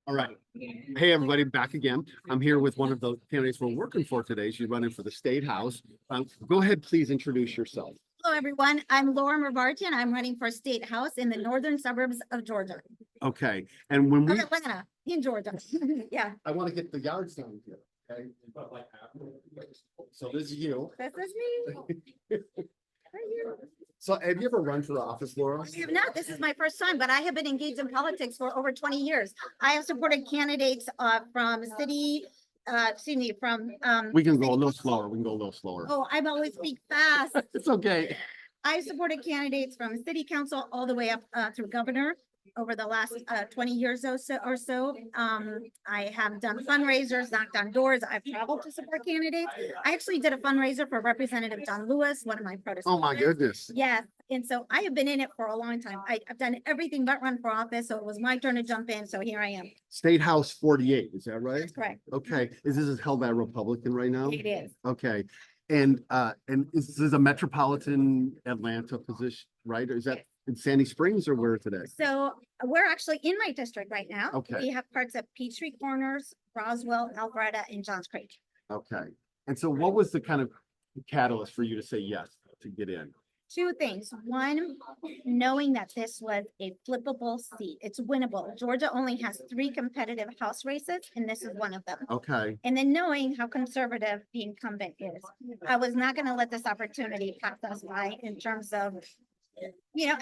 All right. Hey, everybody, back again. I'm here with one of the candidates we're working for today. She's running for the State House. Go ahead, please introduce yourself. Hello, everyone. I'm Murvartian. I'm running for State House in the northern suburbs of Georgia. Okay. And when we, Atlanta, in Georgia. Yeah, I want to get the yards down here. Okay. So this is you. this is me. Right here. So have you ever run for office, Laura? I have not. This is my first time, but I have been engaged in politics for over 20 years. I have supported candidates from city, from We can go a little slower. We can go a little slower. oh, I'm always speak fast. It's okay. I've supported candidates from city council all the way up through governor over the last 20 years or so. I have done fundraisers, knocked on doors. I've traveled to support candidates. I actually did a fundraiser for Representative John Lewis, one of my predecessors. Oh, my goodness. Yes, and so I have been in it for a long time. I've done everything but run for office, so it was my turn to jump in, so here I am. State House 48, is that right? That's correct. Okay. This is held by a Republican right now? It is. Okay. And this is a metropolitan Atlanta position, right? Or is that in Sandy Springs or where today? So we're actually in my district right now. Okay. We have parts of Peachtree Corners, Roswell, Alpharetta, and Johns Creek. Okay. And so what was the kind of catalyst for you to say yes to get in? Two things. One, knowing that this was a flippable seat. It's winnable. Georgia only has 3 competitive House races, and this is one of them. Okay. And then knowing how conservative the incumbent is. I was not going to let this opportunity pass us by in terms of, and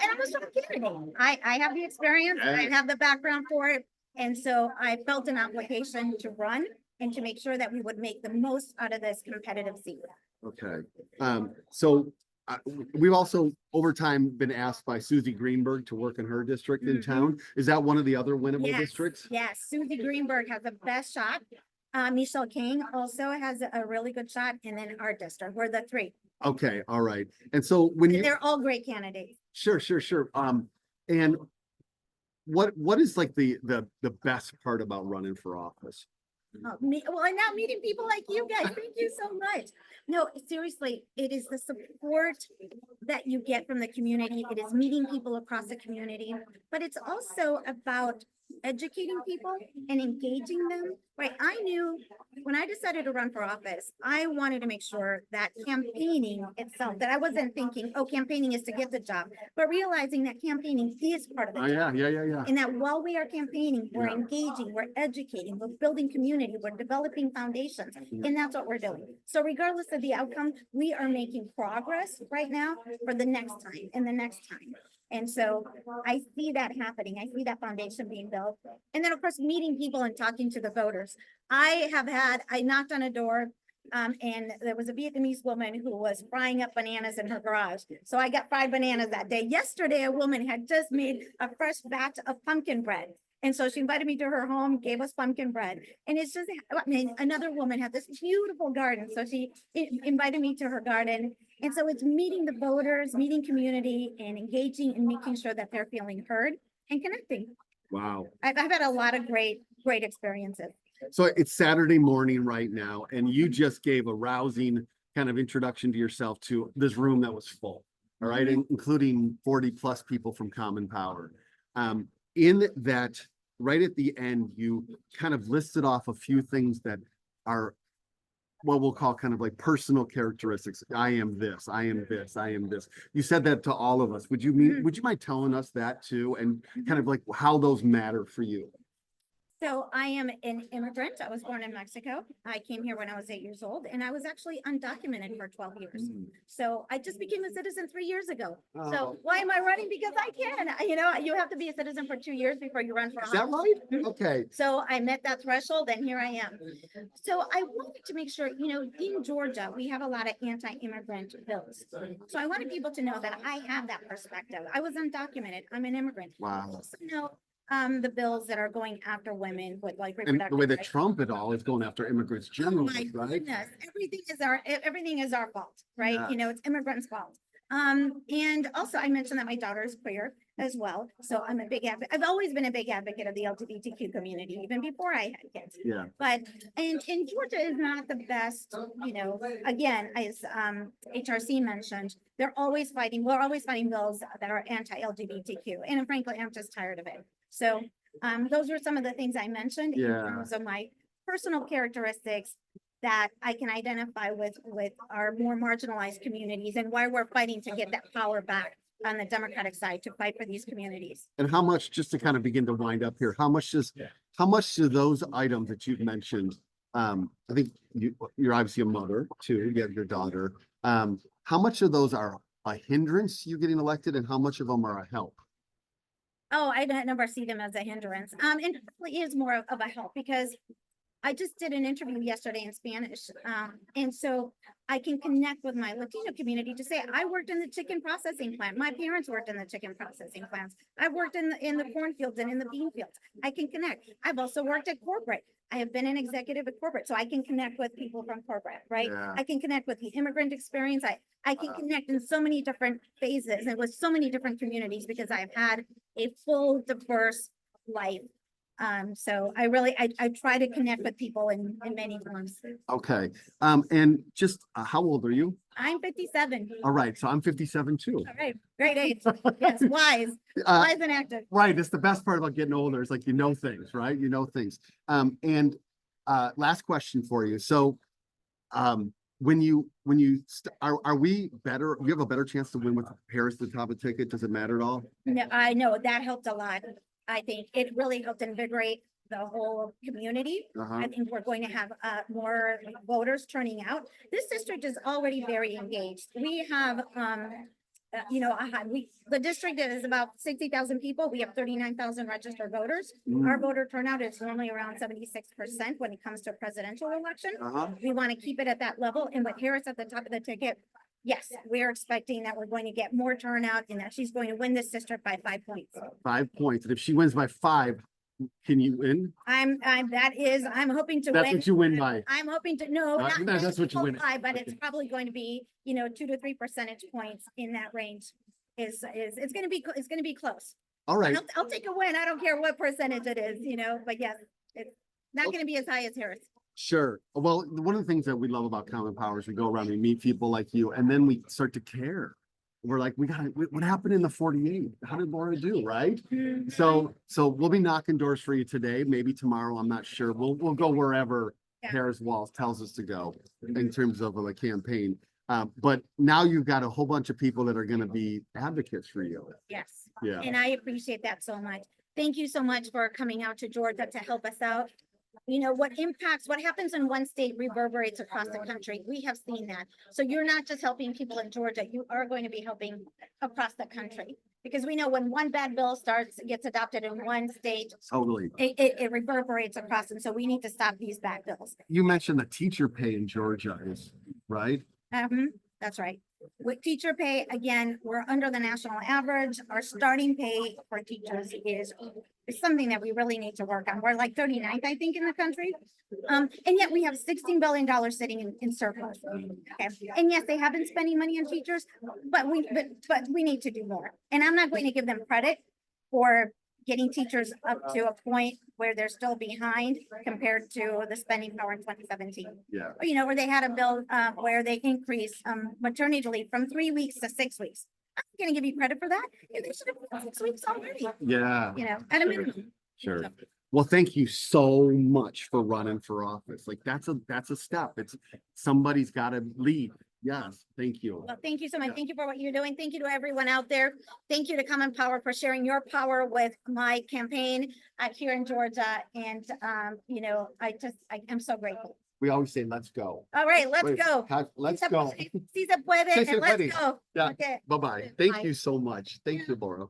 I'm a strong candidate. I have the experience, I have the background for it. And so I felt an obligation to run and to make sure that we would make the most out of this competitive seat. Okay. So we've also over time been asked by Susie Greenberg to work in her district in town. Is that one of the other winnable districts? Yes, Susie Greenberg has the best shot. Michelle King also has a really good shot. And then our district, we're the 3. Okay. All right. And so when you, they're all great candidates. Sure. And what is like the best part about running for office? Well, and now meeting people like you guys, thank you so much. No, seriously, it is the support that you get from the community. It is meeting people across the community, but it's also about educating people and engaging them, right? I knew when I decided to run for office, I wanted to make sure that campaigning itself, that I wasn't thinking, oh, campaigning is to get the job, but realizing that campaigning is part of the job. Yeah. And that while we are campaigning, we're engaging, we're educating, we're building community, we're developing foundations, and that's what we're doing. So regardless of the outcome, we are making progress right now for the next time and the next time. And so I see that happening. I see that foundation being built. And then, of course, meeting people and talking to the voters. I knocked on a door and there was a Vietnamese woman who was frying up bananas in her garage. So I got fried bananas that day. Yesterday, a woman had just made a fresh batch of pumpkin bread. And so she invited me to her home, gave us pumpkin bread. And it's just, another woman had this beautiful garden. So she invited me to her garden. And so it's meeting the voters, meeting community, and engaging and making sure that they're feeling heard and connecting. Wow. I've had a lot of great experiences. So it's Saturday morning right now, and you just gave a rousing kind of introduction to yourself to this room that was full, all right, including 40 plus people from Common Power. In that, right at the end, you kind of listed off a few things that are what we'll call kind of like personal characteristics. I am this, I am this, I am this. You said that to all of us. Would you mind telling us that too, and kind of like how those matter for you? So I am an immigrant. I was born in Mexico. I came here when I was 8 years old, and I was actually undocumented for 12 years. So I just became a citizen 3 years ago. So why am I running? Because I can. You have to be a citizen for 2 years before you run for office. Is that right? Okay. So I met that threshold, and here I am. So I wanted to make sure, in Georgia, we have a lot of anti-immigrant bills. So I wanted people to know that I have that perspective. I was undocumented. I'm an immigrant. Wow. Also know the bills that are going after women with like And the way that Trump at all is going after immigrants generally, right? Goodness. Everything is our fault, right? Yeah. It's immigrants' fault. And also I mentioned that my daughter is queer as well. So I'm a big advocate. I've always been a big advocate of the LGBTQ community, even before I had kids. Yeah. But and Georgia is not the best, again, as HRC mentioned, we're always fighting bills that are anti-LGBTQ. And frankly, I'm just tired of it. So Those were some of the things I mentioned in Yeah. terms of my personal characteristics that I can identify with our more marginalized communities and why we're fighting to get that power back on the Democratic side to fight for these communities. And how much, just to kind of begin to wind up here, how much do those items that you've mentioned, I think you're obviously a mother too, you have your daughter. How much of those are a hindrance you getting elected and how much of them are a help? Oh, I don't never see them as a hindrance. And it really is more of a help because I just did an interview yesterday in Spanish. And so I can connect with my Latino community to say, I worked in the chicken processing plant. My parents worked in the chicken processing plants. I worked in the cornfields and in the bean fields. I can connect. I've also worked at corporate. I have been an executive at corporate, so I can connect with people from corporate, right? Yeah. I can connect with the immigrant experience. I can connect in so many different phases and with so many different communities because I've had a full, diverse life. So I try to connect with people in many forms. Okay. And just how old are you? I'm 57. All right. So I'm 57 too. All right, great age. Yes, wise, Uh, wise and active. Right. It's the best part about getting older. It's like, you know things, right? You know things. And last question for you. So, are we better? You have a better chance to win with Harris at the top of the ticket. Does it matter at all? No, I know that helped a lot. I think it really helped invigorate the whole community. Uh-huh. I think we're going to have more voters turning out. This district is already very engaged. We have, the district is about 60,000 people. We have 39,000 registered voters. Our voter turnout is normally around 76% when it comes to a presidential election. Uh-huh. We want to keep it at that level. And with Harris at the top of the ticket, yes, we're expecting that we're going to get more turnout and that she's going to win this district by 5 points. 5 points. And if she wins by 5, can you win? I'm hoping to win. That's what you win by. I'm hoping to, no, not That's what you win. high, but it's probably going to be, 2 to 3 percentage points in that range. It's going to be close. All right. I'll take a win. I don't care what percentage it is, but yes, it's not going to be as high as Harris. Sure. Well, one of the things that we love about Common Power is we go around and meet people like you, and then we start to care. We're like, what happened in the 48? How did Laura do, right? So we'll be knocking doors for you today, maybe tomorrow, I'm not sure. We'll go wherever Harris Walls tells us to go in terms of a campaign. But now you've got a whole bunch of people that are going to be advocates for you. Yes. Yeah. And I appreciate that so much. Thank you so much for coming out to Georgia to help us out. What happens in one state reverberates across the country. We have seen that. So you're not just helping people in Georgia, you are going to be helping across the country. Because we know when one bad bill gets adopted in one state, Totally. it reverberates across. And so we need to stop these bad bills. You mentioned the teacher pay in Georgia is, right? That's right. With teacher pay, again, we're under the national average. Our starting pay for teachers is something that we really need to work on. We're like 39th, I think, in the country. And yet we have $16 billion sitting in surplus. Okay. And yes, they have been spending money on teachers, but we need to do more. And I'm not going to give them credit for getting teachers up to a point where they're still behind compared to the spending power in 2017. Yeah. Where they had a bill where they increased maternity leave from 3 weeks to 6 weeks. I'm not gonna give you credit for that. They should have been 6 weeks already, Yeah. at a minimum. Sure. Well, thank you so much for running for office. Like that's a step. It's somebody's got to lead. Yes. Thank you. Well, thank you so much. Thank you for what you're doing. Thank you to everyone out there. Thank you to Common Power for sharing your power with my campaign here in Georgia. And, I'm so grateful. We always say, let's go. All right, let's go. Let's go. Si se puede, Si se and let's puede. go. Yeah. Okay. Bye-bye. Thank Bye. you so much. Thank you, Laura.